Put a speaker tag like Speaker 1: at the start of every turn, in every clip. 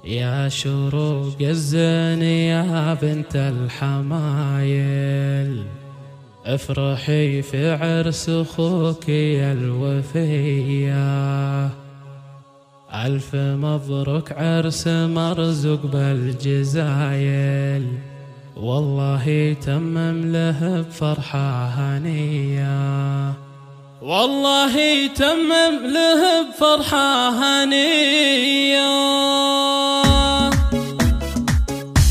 Speaker 1: يا شروق الزين يا بنت الحمايل، افرحي في عرس اخوك يا الوفية. ألف مبروك عرس مرزوق بالجزايل، والله يتمم له بفرحة هنية، والله يتمم له بفرحة هنية.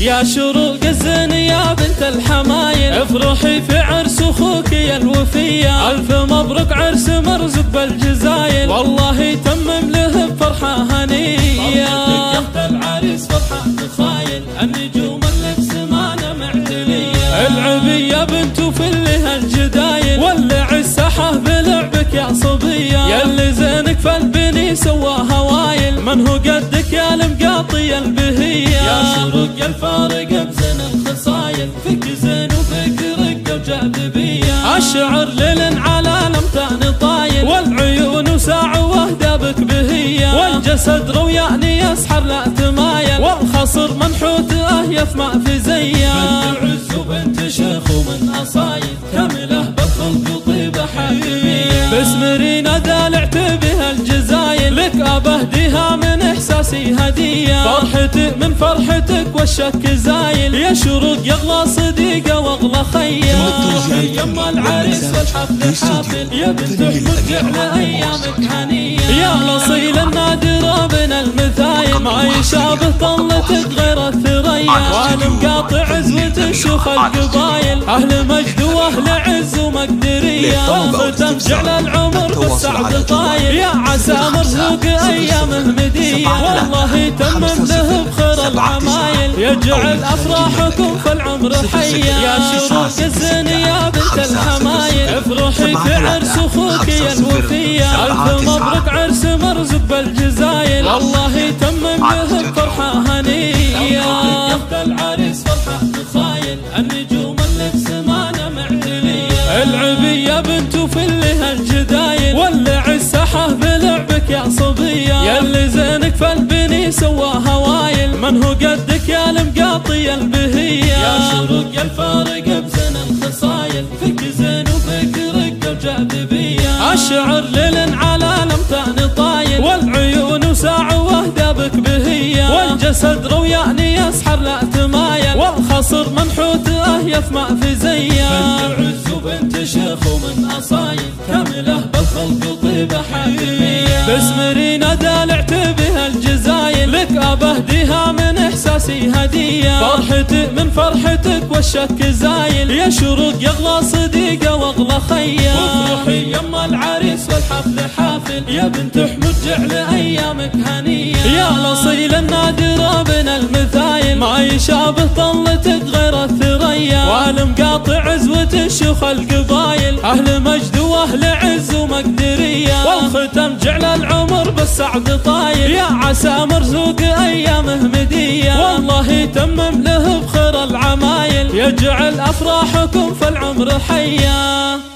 Speaker 1: يا شروق الزين يا بنت الحمايل، افرحي في عرس اخوك يا الوفية. ألف مبروك عرس مرزوق بالجزايل، والله يتمم له بفرحة هنية. فرحتك يا العريس فرحة تخايل، النجوم اللي بسمانة معتلية. العبي يا بنت وفلها الجدايل، ولع الساحة بلعبك يا صبية. ياللي زينك فالبني سوى هوايل، من هو قدك يا المقاطي البهية. يا شروق الفارق بزين الخصايل، فيك زين وفيك رقة وجاذبية. الشعر ليل على الامتان طايل، والعيون وساع وهدابك بهية. والجسد روياني يسحر لا تمايل، والخصر منحوت اهيف ما في زيه. بنت عز وبنت شيخ ومن اصايل، كامله بالخلق طيبه حبيبيه. باسم رينا دالعت بها الجزايل، لك ابهديها من احساسي هديه. فرحتي من فرحتك والشك زايل، يا شروق يغلى صديقه واغلى خيه. يما العريس والحفل حافل، يا بنت احمد جعل ايامك هنيه. يا الاصيل النادر بين المثايل، ما يشابه طلتك غير الثريا. والمقاطع عزوة الشيوخ القبايل، اهل مجد واهل عز ومقدريه. الختم جعل العمر بالسعد طايل، يا عسى مرزوق ايامه مديه. والله يتمم له بخير العمايل، يجعل افراحكم في العمر حيه. يا شروق الزين يا بنت الحمايل، افرحي في عرس اخوك يا الوفيه. الف مبروك عرس مرزوق بالجزايل، والله يتمم له بفرحه هنيه. يا العريس فرحه تخايل، النجوم اللي بسمانه معتليه. العبي يا بنت وفلها الجدايل، ولع الساحه بلعبك يا صبيه. ياللي زينك فالبني سوى هوايل، من هو قدك يا المقاطي البهيه. يا شروق الفارق بزين الخصايل، فيك زين وفيك رقه وجاذبيه. الشعر ليل على الامتان طايل، والعيون وساع وهدابك بهيه. والجسد روياني يسحر لا تمايل، والخصر منحوت اهيف ما في زيه. بنت عز وبنت شيخ ومن اصايل، كامله بالخلق طيبه حبيبيه. باسم رينا دالعت بها الجزايل، لك ابهديها من احساسي هديه. فرحتي من فرحتك والشك زايل، يا شروق يغلى صديقه واغلى خيه. وافرحي يما العريس والحفل حافل، يا بنت احمد جعل ايامك هنيه. يا الاصيل النادر بين المثايل، ما يشابه طلتك غير الثريا. والمقاطع عزوة الشيوخ القبايل، اهل مجد واهل عز ومقدريه. والختم جعل العمر بالسعد طايل، يا عسى مرزوق ايامه مديه. والله يتمم له بخير العمايل، يجعل افراحكم في العمر حيه.